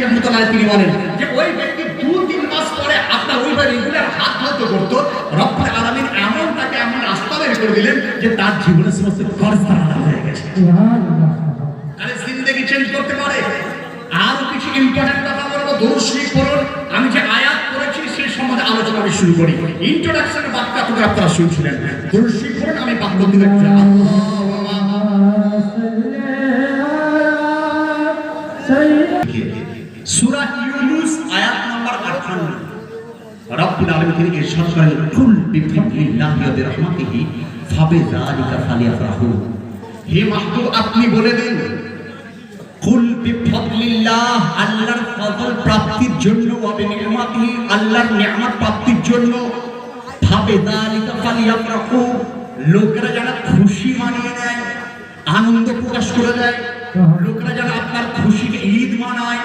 রহমতুল্লাহ তিনি বলেন যে ওই ব্যক্তি 2-3 মাস পরে আপনার ওইভাবে রেগুলার হাত ধরতে করতো, রব্বুল আলামিন এমন তাকে এমন রাস্তা বের করে দিলেন যে তার জীবনের সমস্ত কর্জ আলাদা হয়ে গেছে। আরে জিন্দেগি চেঞ্জ করতে পারে। আরো কিছু ইম্পর্টেন্ট কথা বলবো, দরুদ শরীফ পড়ুন। আমি যে আয়াত পড়েছি সেই সম্বন্ধে আলোচনা আমি শুরু করি। ইন্ট্রোডাকশনের বাক্য আপনারা শুনছিলেন, দরুদ শরীফ পড়ুন। আমি বাক্য দিলে সূরা ইউনূস আয়াত নাম্বার 58 রব্বুল আলামিন তিনি ইরশাদ করেন, কুল বিফাদলিল্লাহি ওয়া বিরহমাতিহি ফাবিযালিকা ফালিয়াফরাহু। হে মাহবুব আপনি বলে দেন, কুল বিফাদলিল্লাহ আল্লাহর ফজল প্রাপ্তির জন্য, ওয়া বিনিমাতিহি আল্লাহর নিয়ামত প্রাপ্তির জন্য, ফাবিযালিকা ফালিয়াফরাহু লোকেরা যেন খুশি মানিয়ে নেয়, আনন্দ প্রকাশ করে দেয়, লোকেরা যেন আপনার খুশিকে ঈদ মানায়।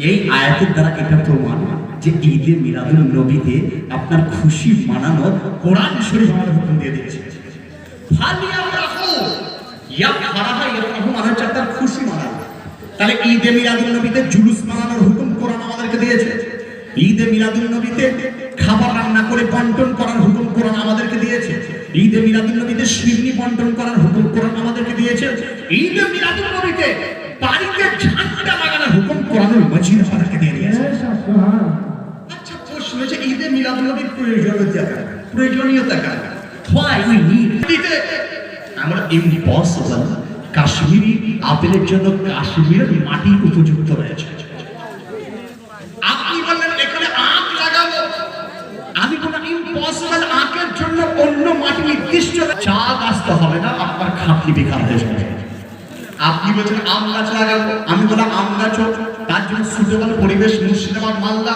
এই আয়াতের দ্বারা এটা প্রমাণ যে ঈদে মিলাদুন নবীতে আপনার খুশি মানানোর কোরআন শরীফ আমাদের হুকুম দিয়ে দিয়েছে। ফালিয়াফরাহু ইয়া ফারাহা ইয়াফরাহু মানে হচ্ছে আপনার খুশি মানানো। তাহলে ঈদে মিলাদুন নবীতে জুলুস মানানোর হুকুম কোরআন আমাদেরকে দিয়েছে। ঈদে মিলাদুন নবীতে খাবার রান্না করে বন্টন করার হুকুম কোরআন আমাদেরকে দিয়েছে। ঈদে মিলাদুন নবীতে শিরনি বন্টন করার হুকুম কোরআন আমাদেরকে দিয়েছে। ঈদে মিলাদুন নবীতে বাড়িতে ঝান্ডা লাগানোর হুকুম কোরআনুল মাজিদ আমাদেরকে দিয়ে দিয়েছে। আচ্ছা প্রশ্ন যে ঈদে মিলাদুন নবীর প্রয়োজনীয়তা কার? Why we need it? আমরা ইম্পসিবল কাশ্মীরি আপেলের জন্য কাশ্মীরের মাটি উপযুক্ত রয়েছে। আপনি বললেন এখানে আখ লাগাবো, আমি বললাম ইম্পসিবল আখের জন্য অন্য মাটি নির্দিষ্ট চা গাছ তো হবে না, আপনার খাটনি বেকার হয়ে যাবে। আপনি বলছেন আম গাছ লাগাবো, আমি বললাম আম গাছ তার জন্য সুটেবল পরিবেশ মুর্শিদাবাদ মালদা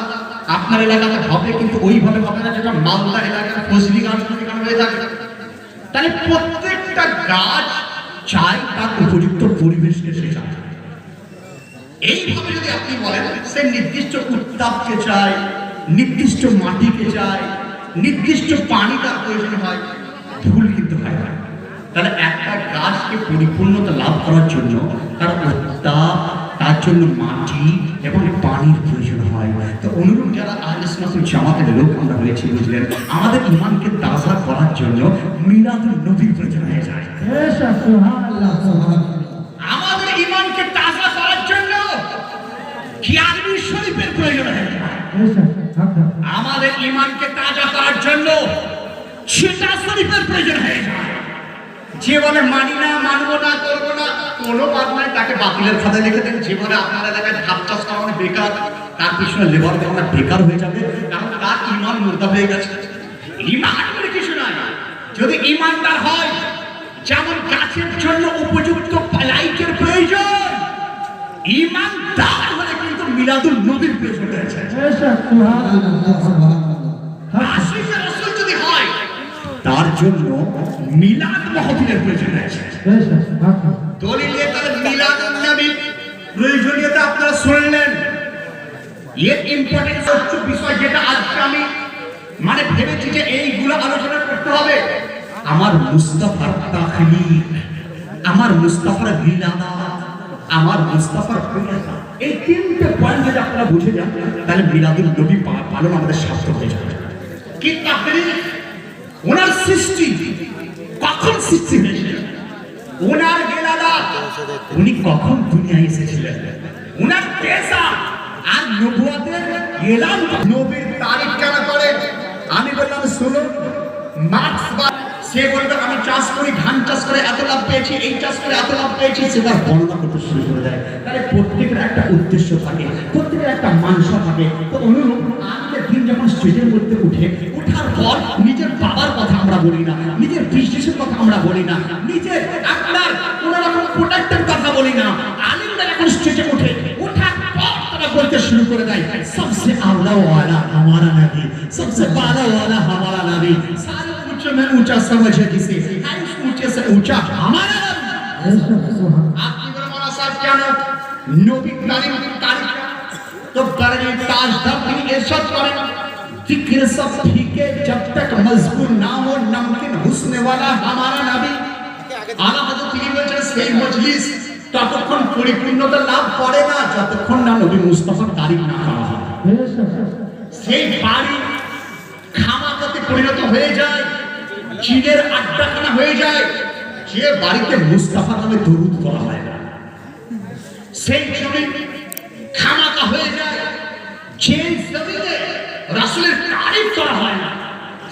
আপনার এলাকাতে হবে, কিন্তু ওইভাবে হবে না যেটা মালদা এলাকায় ফজলি গাছ হয়ে থাকে। তাহলে প্রত্যেকটা গাছ চাই তার উপযুক্ত পরিবেশকে সে চায়। এইভাবে যদি আপনি বলেন সে নির্দিষ্ট উত্তাপকে চায়, নির্দিষ্ট মাটিকে চায়, নির্দিষ্ট পানি তার প্রয়োজন হয়, ভুল কিন্তু হয় না। তাহলে একটা গাছকে পরিপূর্ণতা লাভ করার জন্য তার উত্তাপ, তার জন্য মাটি এবং পানির প্রয়োজন হয়। তো অনুরূপ যারা আহলে সুন্নাত ওয়াল জামাতের লোক আমরা হয়েছি, বুঝলেন, আমাদের ঈমানকে তাজা করার জন্য মিলাদুন নবীর প্রয়োজন হয়ে যায়। আমাদের ঈমানকে তাজা করার জন্য কিয়ামী শরীফের প্রয়োজন হয়ে যায়। আমাদের ঈমানকে তাজা করার জন্য ছিটা শরীফের প্রয়োজন হয়ে যায়। যে বলে মানি না, মানবো না, করবো না, কোনো বাদ নাই, তাকে বাতিলের খাতায় লিখে দেন। যে বলে আপনার এলাকায় ধাপ চাষ করা মানে বেকার, তার পিছনে লেবার দেওয়া বেকার হয়ে যাবে, কারণ তার ঈমান মুর্দা হয়ে গেছে। ঈমান বলে কিছু নাই। যদি ঈমানদার হয়, যেমন গাছের জন্য উপযুক্ত লাইটের প্রয়োজন, ঈমানদার হলে কিন্তু মিলাদুন নবীর প্রয়োজন রয়েছে। আশিকে রাসূল যদি হয়, তার জন্য মিলাদ মাহফিলের প্রয়োজন আছে। দলিলে তাহলে মিলাদুন নবী প্রয়োজনীয়তা আপনারা শুনলেন। এর ইম্পর্টেন্স হচ্ছে বিষয় যেটা আজকে আমি মানে ভেবেছি যে এইগুলো আলোচনা করতে হবে। আমার মুস্তাফার তাখলিক, আমার মুস্তাফার মিলাদ, আমার মুস্তাফার প্রিয়তা, এই তিনটে পয়েন্ট যদি আপনারা বুঝে যান, তাহলে মিলাদুন নবী পালন আমাদের সার্থক হয়ে যাবে। কি তাখলিক? ওনার সৃষ্টি কখন সৃষ্টি হয়েছিল, ওনার বেলাদাত উনি কখন দুনিয়ায় এসেছিলেন, ওনার পেশা আর নবুয়তের এলান, নবীর তারিখ কেন করে। আমি বললাম শুনুন, মার্কস বা সে বলবে আমি চাষ করি, ধান চাষ করে এত লাভ পেয়েছি, এই চাষ করে এত লাভ পেয়েছি, সেটা বর্ণনা করতে শুরু করে দেয়। তাহলে প্রত্যেকের একটা উদ্দেশ্য থাকে, প্রত্যেকের একটা মানসা থাকে। তো অনুরূপ আজকের দিন যখন স্টেজের মধ্যে ওঠার পর নিজের বাবার কথা আমরা বলি না, নিজের বিজনেসের কথা আমরা বলি না, নিজের আপনার কোন রকম প্রোডাক্টের কথা বলি না। আলিমরা যখন স্টেজে ওঠার পর তারা বলতে শুরু করে দেয়, সবসে আলা ওয়ালা হামারা নবী, সবসে বালা ওয়ালা হামারা নবী, সারে ऊंचे में ऊंचा समझ है किसे, ऊंचे से ऊंचा हमारा आपकी मौलाना साहब क्या नाम नबी तारीख तो बड़े ताजदार की इरशाद करें, जिक्र सब ठीक है जब तक मजबूर ना हो नमकीन हुस्न वाला हमारा नबी। आला हजरत তিনি বলেছেন সেই মজলিস ততক্ষণ পরিপূর্ণতা লাভ করে না যতক্ষণ না নবী মুস্তাফার তারিফ না করা হয়। সেই বাড়ি খামাকাতে পরিণত হয়ে যায়, চীনের আড্ডাখানা হয়ে যায়, যে বাড়িতে মুস্তাফা নামে দরুদ করা হয় না। সেই জমি খামাকা হয়ে যায়, যে জমিতে রাসূলের তারিফ করা হয় না।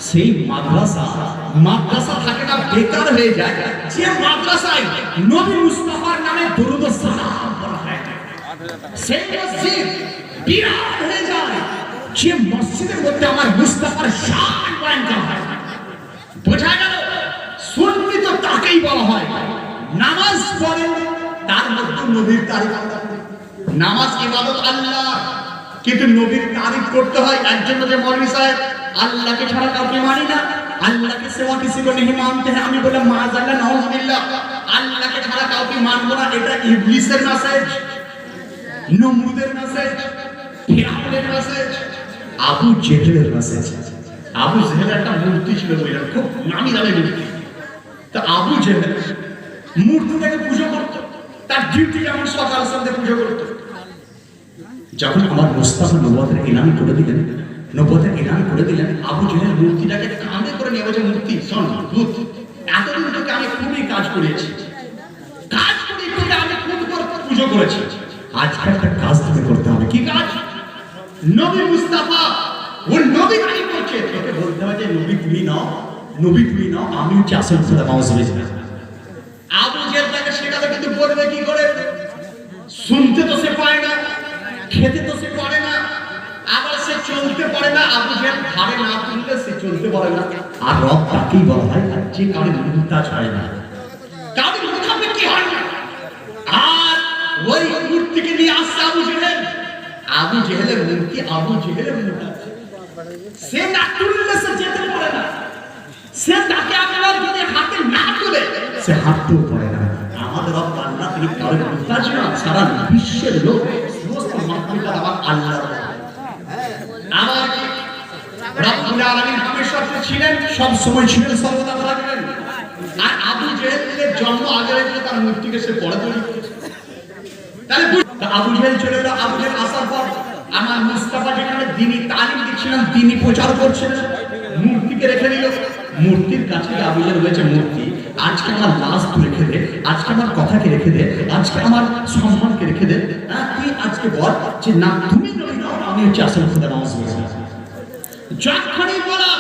সেই মাদ্রাসা থাকে না, বেকার হয়ে যায়, যে মাদ্রাসায় নবী মুস্তাফার নামে দরুদ ও সালাম করা হয় না। সেই মসজিদ বিরাট হয়ে যায়, যে মসজিদের মধ্যে আমার মুস্তাফার শান বয়ান করা হয়। বোঝা গেল সুন্নি তো তাকেই বলা হয় নামাজ পড়ে তার মধ্যে নবীর তারিফ। নামাজ ইবাদত আল্লাহ, কিন্তু নবীর তারিফ করতে হয়। একজন যে মৌলভী সাহেব अल्लाह के छाड़ा काउके मानी ना, अल्लाह के सिवा किसी को नहीं मानते हैं, আমি বলে মাযাল্লাহ নাউযুবিল্লাহ, আল্লাহ के छाड़ा काउके मानবো না, এটা ইবলিসের মেসেজ, নমরুদের মেসেজ, ফিরআউনের মেসেজ, আবু জেহেলের মেসেজ। আবু জেহেল একটা মূর্তি ছিল, বইটা খুব নামি দামি মূর্তি। তো আবু জেহেল মূর্তিটাকে পূজা করত, তার ডিউটি যেমন সকাল সন্ধ্যা পূজা করত। যখন আমার মুস্তাফা নবুয়তের ইলান করে দিলেন, আবু জেহেল মূর্তিটাকে কাঁধে করে নিয়ে বলছে, মূর্তি শোন ভূত, এতদিন তোকে আমি খুবই কাজ করিয়েছি, কাজ করে তোকে আমি খুব পুজো করেছি, আজকে একটা কাজ তোকে করতে হবে। কি কাজ? নবী মুস্তাফা ও নবী গালি করছে, তোকে বলতে হবে যে নবী তুমি নাও, নবী তুমি নাও, আমি হচ্ছে আসল খোদা মাউজুবিল্লাহ। আবু জেহেল তাকে শেখাতে, কিন্তু বলবে কি করে? শুনতে তো সে পায় না, খেতে তো সে পারে না, আবার সে চলতে পারে না। আবু জেহেল ঘাড়ে না তুললে সে চলতে পারে না। আর রব তাকেই বলা হয় যে কারণে মুহূর্তাজ হয় না, কারণে মুখাপে কি হয় না। আর ওই মূর্তিকে নিয়ে আসছে আবু জেহেল, আবু জেহেলের মূর্তি, আবু জেহেলের মূর্তি, সে না তুললে সে যেতে পারে না, সে তাকে আপনার যদি হাতে না তুলে সে হাঁটতেও পারে না। আমাদের রব আল্লাহ, তিনি কারণে মুহূর্তাজ না, সারা বিশ্বের লোক সমস্ত মাখলুকাত আমার আল্লাহর। আমার রব্বুল আলামিন হামেশা ছিলেন, সব সময় ছিলেন, সর্বদা থাকবেন। আর আবু জেহেলের জন্ম আগে থেকে তার মূর্তিকে সে পড়ে তৈরি করেছে। তাহলে আবু জেহেল চলে গেল। আবু জেহেল আসার পর আমার মুস্তাফা যেখানে দ্বীনি তালিম দিচ্ছিলেন, দ্বীনি প্রচার করছিলেন, মূর্তিকে রেখে দিল। মূর্তির কাছে আবু জেহেল বলেছে, মূর্তি আজকে আমার লাশ তুই রেখে দে, আজকে আমার কথাকে রেখে দে, আজকে আমার সম্মানকে রেখে দে। তুই আজকে বল যে না তুমি নবী নও, আমি হচ্ছে আসল খোদা নাউযুবিল্লাহ। যখনই বলা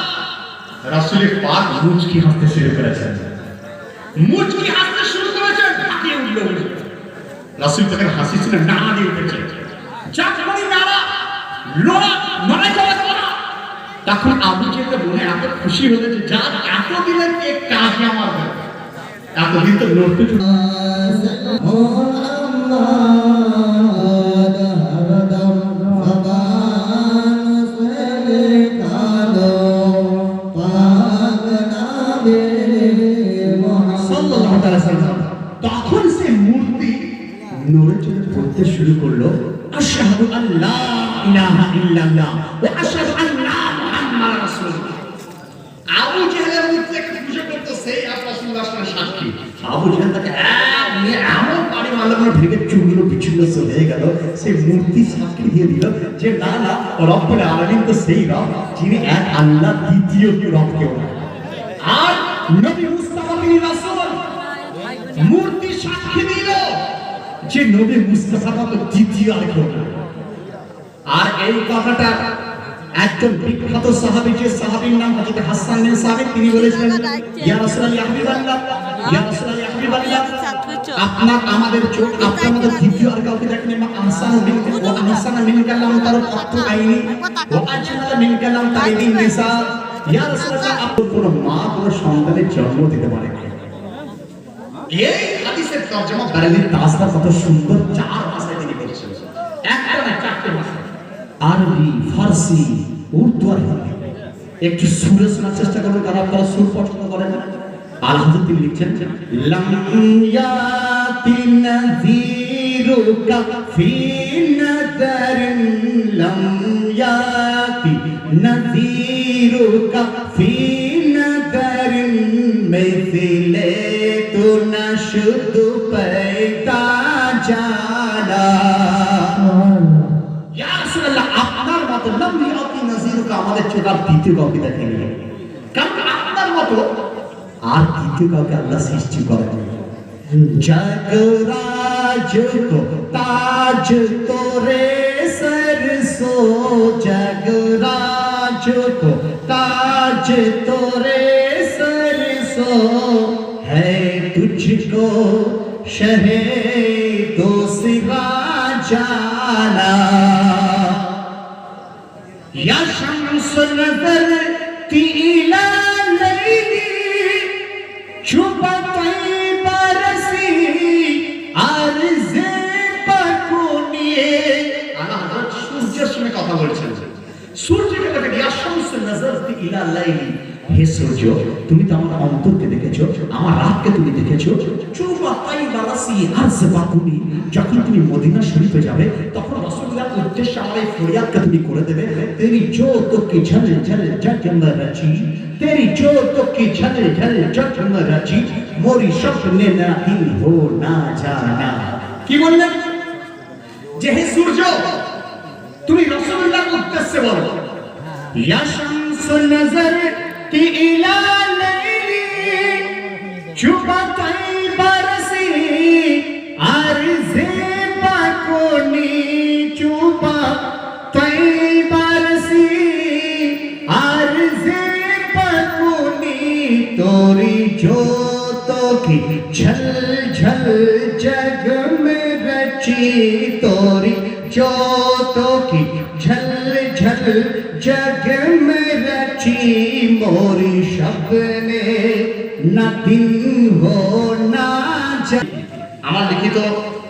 রাসূলের পাক মুচকি হাসতে শুরু করেছেন, মুচকি হাসতে শুরু করেছেন, হাসি উঠলো। রাসূল তাকে হাসি ছিল না দিয়ে উঠেছে। যখনই নারা লড়াই করা, তখন আবু জেহেল মনে এত খুশি হয়েছে, যা এতদিনের এক কাজ আমার হবে, এতদিন তো লড়তে তখন সে মূর্তি নড়ে চড়ে পড়তে শুরু করলো, আশহাদু আল্লা ইলাহা ইল্লাল্লাহ ওয়া আশহাদু আন্না মুহাম্মাদার রাসূলুল্লাহ। আবু জেহেলের মূর্তি একটু পুজো করতে, সেই রাসূলুল্লাহর সাক্ষী। আবু জেহেল তাকে এমন পাড়ি মারলো, ভেঙে চুরলো বিচ্ছিন্ন হয়ে গেল। সেই মূর্তি সাক্ষী দিয়ে দিল যে না না, রব্বুল আলামিন তো সেই রব যিনি এক আল্লাহ, দ্বিতীয় কেউ রব কেউ না। আর নবী মুস্তাফা তিনি রাসূল, মূর্তি সাক্ষী দিল যে নবী মুস্তাফা মতো দ্বিতীয় আর কেউ না। আর এই কথাটা একজন বিখ্যাত সাহাবী, যে সাহাবীর নাম হযরত হাসান বিন সাবিত, তিনি বলেছিলেন, ইয়া রাসূলুল্লাহ, ইয়া হাবিবাল্লাহ, ইয়া রাসূলুল্লাহ, ইয়া হাবিবাল্লাহ, আপনার আমাদের চোখ আপনার মতো দ্বিতীয় আর কাউকে দেখেনি। মা আহসানু মিনকা ওয়া আহসানা মিনকা লাম তারু কাত্তু আইনি ওয়া আজমালা মিনকা লাম তারিদিন নিসা। ইয়া রাসূলুল্লাহ, আপনি কোনো মা কোনো সন্তানের জন্ম দিতে পারেন। এই হাদিসের তরজমা বারেলি তাজদা কত সুন্দর, চার ভাষায় তিনি বলেছেন, একটা না চারটি ভাষা, আরবি, ফারসি, উর্দু আর হিন্দি। একটু সুরে শোনার চেষ্টা করবেন, কারণ আপনারা সুর পছন্দ করেন না। আর হাজরত তিনি লিখছেন, লাম ইয়াতি নাযীরুকা ফি নাযারিন, লাম ইয়াতি নাযীরুকা ফি নাযারিন, মিসলে তো না শুধু पैदा আর দ্বিতীয় কাউকে দেখেনি, কারণ আপনার মতো আর দ্বিতীয় কাউকে আল্লাহ সৃষ্টি করেন। जगराज को ताज तोरे सरसो, जगराज को ताज तोरे सरसो, है तुझको शहे तो सिवा जाना। या शम्स नजर तीला लैली छुपा কথা বলছেন, সূর্যকে দেখে ইয়াশামস নাযারতি ইলা লাইলি, হে সূর্য তুমি তো আমার অন্তরকে দেখেছো, আমার রাতকে তুমি দেখেছো। চুবা তাইবা রাসি আরজ বাকুনি, যখন তুমি মদিনা শরীফে যাবে তখন রাসূলুল্লাহর উদ্দেশ্যে আমার এই ফরিয়াদকে তুমি করে দেবে, তেরি জোতো কি ঝল ঝল জগম রচি, তেরি জোতো কি ঝল ঝল জগম রচি, মোরি স্বপ্নে না দিন হো না জানা। কি বললেন যে হে সূর্য তুমি রাসূলুল্লাহর উদ্দেশ্যে বলো, ইয়া শামসু নজর তি ইলা লাইলি চুবা তাইবা রাসি আরজে বাকুনি, চুবা তাইবা রাসি আরজে বাকুনি, তোরি जोतो की झल झल जग में रची, तोरी जोतो की झल झल जग में रची, मोरी शबने ना दिन हो ना जा। আমার লিখিত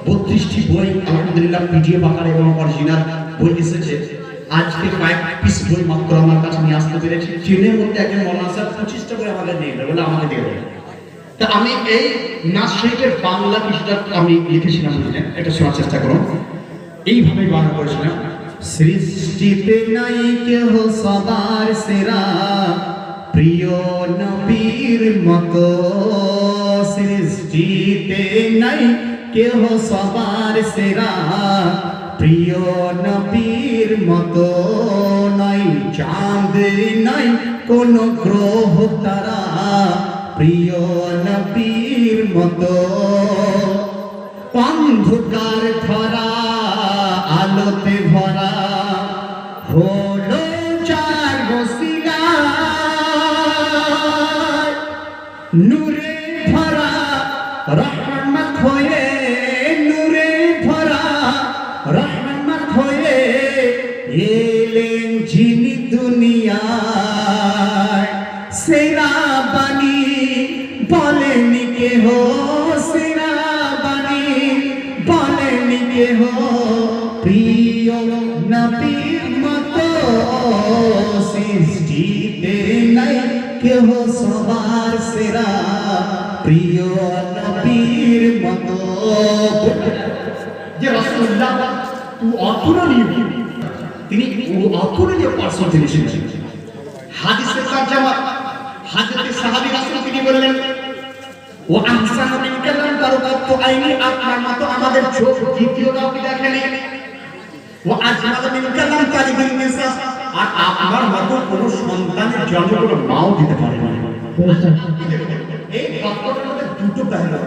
32টি বই আলহামদুলিল্লাহ পিডিএফ আকারে এবং অরিজিনাল বই এসেছে। আজকে কয়েক পিস বই মাত্র আমার কাছে নিয়ে আসতে পেরেছি। চীনের মধ্যে একজন মৌলানা স্যার 25টা বই আমাকে দিয়ে দেবে বলে আমাকে দিয়ে দেবে। তা আমি এই নাচ শরীফের বাংলা কিছুটা আমি লিখেছিলাম, বুঝলেন? এটা শোনার চেষ্টা করুন। এইভাবে বাংলা করেছিলাম। সৃষ্টিতে নাই কেহ সবার সেরা, প্রিয় নবীর মতো, সৃষ্টিতে নাই কেহ সবার সেরা, প্রিয় নবীর মতো, নাই চাঁদ নাই কোন গ্রহ তারা, প্রিয় নবীর মতো, অন্ধকার ধরা আলোতে ভরা, হলো চার বসিলা নূরে ভরা রহমত হয়ে, নূরে ভরা রহমত হয়ে এলেন যিনি দুনিয়ায়, সেরা বাণী বলেনি কেহ, সেরা বাণী বলেনি কেহ, প্রিয় নবীর মতো, সৃষ্টিতে নাই কেহ সবার সেরা, প্রিয় নবীর মতো। যে রাসূলুল্লাহ অতুলনীয়, তিনি অতুলনীয় পার্সন ছিলেন। হাদিসের তরজমা হযরত সাহাবী রাসূল তিনি বললেন, ও আহসানু মিন কালাম তারকাতু আইনি, আপনার মতো আমাদের চোখ দ্বিতীয় কাউকে দেখেনি। ও আজমালু মিন কালাম তালিবিন নিসা, আর আপনার মতো কোন সন্তানের জন্ম কোনো মাও দিতে পারে না। এই বাক্যটার মধ্যে দুটো পেহলু।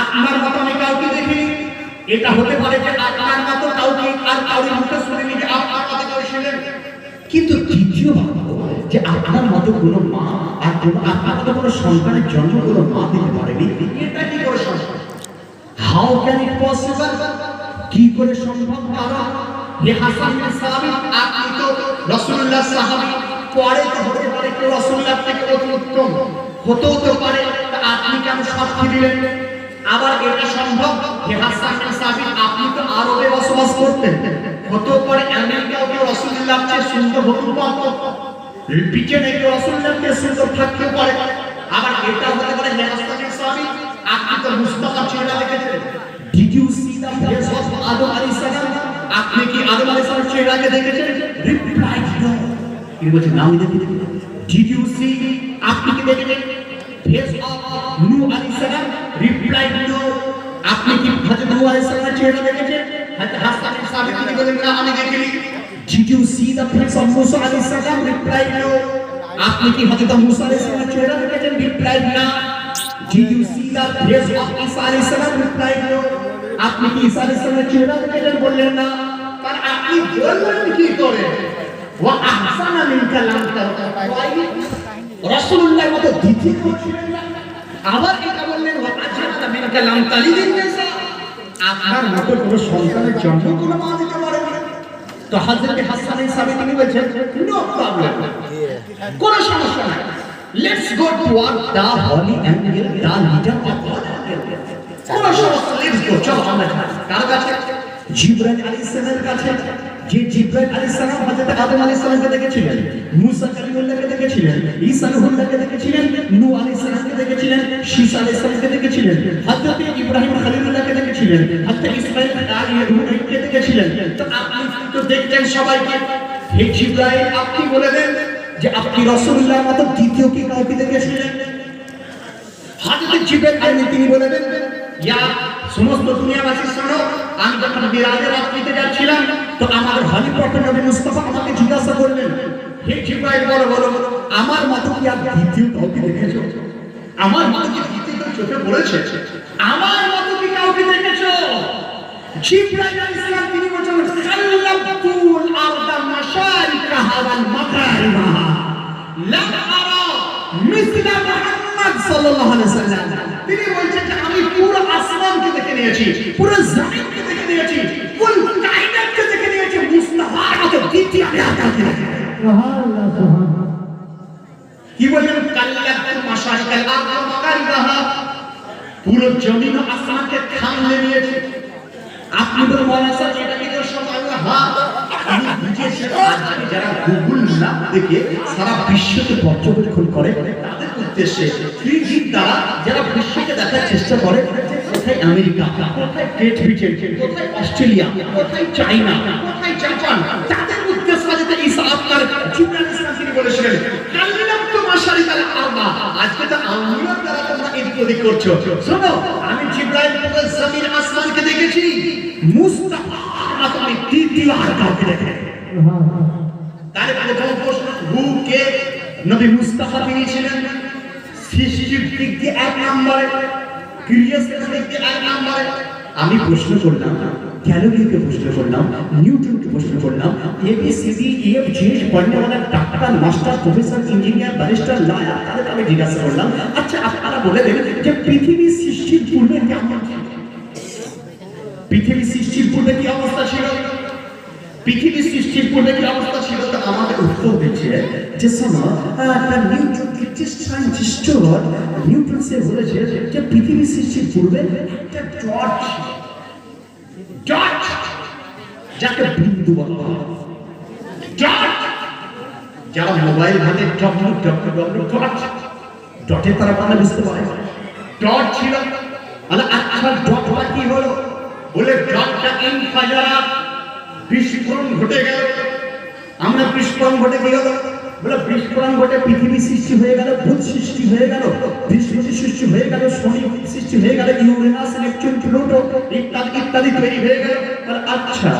আপনার মতো আমি কাউকে দেখিনি, এটা হতে পারে যে আপনার মতো কাউকে আর কাউকে মুখে শুনিনি যে আপনার মতো কেউ ছিলেন। কিন্তু দ্বিতীয় বাক্য যে আপনার মতো কোনো মা আর আপনার মতো কোনো সন্তানের জন্ম কোনো মা দিতে পারেনি, এটা কি করে সম্ভব? How can it possible? কি করে সম্ভব? কারণ ये হাসান বিন সাবিত, আপনি তো রাসূলুল্লাহ সাহাবী, পরে তো হতে পারে কেউ রাসূলুল্লাহ থেকে অতি উত্তম হতেও তো পারে, তা আপনি কেন সাক্ষী দিলেন? আবার এটা সম্ভব যে হাসান বিন সাবিত আপনি তো আরবে বসবাস করতেন, হতেও পারে আমেরিকাও কেউ রাসূলুল্লাহর চেয়ে সুন্দর হতে পারত, ব্রিটেনে কেউ রাসূলুল্লাহর চেয়ে সুন্দর থাকতেও পারে। আবার এটা হতে পারে যে হাসান বিন সাবিত আপনি তো মুস্তাফার চেহারা দেখেছেন। Did you see the face of Adam alayhis salam? আপনি কি আদম আলাইহিস সালামের চেহারাকে দেখেছেন? Replied no. কি বলছেন? নাও দেখি। Did you see? আপনি কি দেখেছেন face of নূহ আলাইহিস সালাম? Replied no. আপনি কি হযরত নূহ আলাইহিস সালামের চেহারা দেখেছেন? হযরত হাসান বিন সাবিত তিনি বলেন না আমি দেখিনি। Did you see the face of Musa alayhi salam? Replied no. আপনি কি হযরত মুসা আলাইহিস সালামের চেহারা দেখেছেন? Replied না. Did you see the face of Isa alayhi salam? Replied no. আপনি কি ঈসা আলাইহিস সালামের চেহারা দেখেছেন? বললেন না. তার আপনি বললেন কি করে? ওয়া আহসানা মিনকা লাম তারাই রাসূলুল্লাহর মতো দ্বিতীয় ছিলেন না। আবার এটা বললেন ওয়া আজহানা মিনকা লাম তালিদিন নিসা, আপনার মতো কোনো সন্তানের জন্ম কোনো মা দিতে পারে না। তো হযরত হাসান সাহেব তিনি বলছেন নো প্রবলেম, কোনো সমস্যা নাই, let's go toward the holy angle, the leader of God. কোনো সমস্যা, লেটস গো, চলো আমরা যাই। কার কাছে? জিবরাইল আলাইহিস সালামের কাছে। যে জিবরাইল আলাইহিস সালাম হযরত আদম আলাইহিস সালামকে দেখেছিলেন, মুসা কালিমুল্লাহকে দেখেছিলেন, ঈসা রূহুল্লাহকে দেখেছিলেন, নূহ আলাইহিস সালামকে দেখেছিলেন, শীস আলাইহিস সালামকে দেখেছিলেন, হযরত ইব্রাহিম খলিলুল্লাহকে দেখেছিলেন, হযরত ইসমাঈল ইব্রাহিমকে দেখেছিলেন। তো আপনি তো দেখতেন সবাইকে। হে জিবরাইল, আপনি বলে দেন যে আপনি রাসূলুল্লাহর মতো দ্বিতীয় কি কাউকে দেখেছিলেন? হযরত জিবরাইল তিনি বলে দেন, ইয়া সমস্ত দুনিয়াবাসী শোনো, আমি যখন মিরাজের রাত্রিতে যাচ্ছিলাম তো আমাদের হলি প্রফেট নবী মুস্তাফা আমাকে জিজ্ঞাসা করলেন, হে জিবরাইল বলো বলো, আমার মতো কি আর দ্বিতীয় কাউকে দেখেছো? আমার মতো কি দ্বিতীয় কেউ চোখে পড়েছে? আমার মতো কি কাউকে দেখেছো? জিবরাইল আলাইহিস সালাম তিনি বলেন, সাল্লাতুল আরদা মাশারিকাহা ওয়াল মাগারিবাহা লা আরা মিসলা মুহাম্মদ সাল্লাল্লাহু আলাইহি ওয়াসাল্লাম। তিনি বলছেন যে আমি পুরো আসমানকে দেখে নিয়েছি, পুরো জমিনকে দেখে নিয়েছি, কুল কায়নাতকে দেখে নিয়েছি, মুস্তাফার মতো দ্বিতীয় আমি আর কাউকে দেখিনি। সুবহানাল্লাহ, সুবহানাল্লাহ। কি বললেন? কাল্লাতুল মাশারিকাল আরদ ওয়া মাগারিবাহা, পুরো জমিন ও আসমানকে থামলে নিয়েছি। আপনি বলে মনে স্যার এটা কি তো সময়? হ্যাঁ, আমি বুঝেছি। আজকে যারা গুগল ম্যাপ দেখে সারা বিশ্বকে পর্যবেক্ষণ করে তাদের উদ্দেশ্যে 3D দ্বারা যারা বিশ্বকে দেখার চেষ্টা করে কোথায় আমেরিকা, কোথায় গ্রেট ব্রিটেন, কোথায় অস্ট্রেলিয়া, কোথায় চায়না, কোথায় জাপান, তাদের উদ্দেশ্যে যেটা ঈসা আপনার জিবরাইল ইসলাম তিনি বলেছিলেন কাল্লাতু মাশারিকাল আরবা। আজকে তো আঙ্গুলের দ্বারা তোমরা এদিক ওদিক করছো। শোনো, আমি জিবরাইল পুরো জমিন আসমানকে দেখেছি, মুস্তাফা আমি দ্বিতীয় আর কাউকে দেখিনি। তাহলে প্রথম প্রশ্ন, হু কে? নবী মুস্তাফা তিনি ছিলেন সৃষ্টির দিক দিয়ে এক নম্বরে, ক্রিয়েশনের দিক দিয়ে এক নম্বরে। আমি প্রশ্ন করলাম, গ্যালিলিওকে প্রশ্ন করলাম, নিউটনকে প্রশ্ন করলাম, ABCD EF জিনিস পড়নে वाला doctor, master, professor, engineer, barrister, lawyer, তাদের আমি জিজ্ঞাসা করলাম, আচ্ছা আপনারা বলে দেন যে পৃথিবী সৃষ্টির পূর্বে কেমন ছিল? পৃথিবী সৃষ্টির পূর্বে কি অবস্থা ছিল? পৃথিবী সৃষ্টির পূর্বে কি অবস্থা ছিল? তো আমাদের উত্তর দিচ্ছে যে শোনো, নিউটন ব্রিটিশ সায়েন্টিস্ট নিউটন সে বলেছে যে পৃথিবী সৃষ্টির পূর্বে একটা ডট ছিল, ডট যাকে বিন্দু বলা হয়, ডট। যারা মোবাইল ঘাটে ডট, ডটে তারা মানে বুঝতে পারে ডট ছিল। আচ্ছা ডটটা কি হলো? বলে ডটটা ইনফাজারা, বিস্ফোরণ ঘটে গেল। আমরা বিস্ফোরণ ঘটে গেল, বলে বিস্ফোরণ ঘটে পৃথিবী সৃষ্টি হয়ে গেল, বুধ সৃষ্টি হয়ে গেল, বৃহস্পতি সৃষ্টি হয়ে গেল, শনি সৃষ্টি হয়ে গেল, ইউরেনাস, নেপচুন, প্লুটো ইত্যাদি ইত্যাদি তৈরি হয়ে গেল। আচ্ছা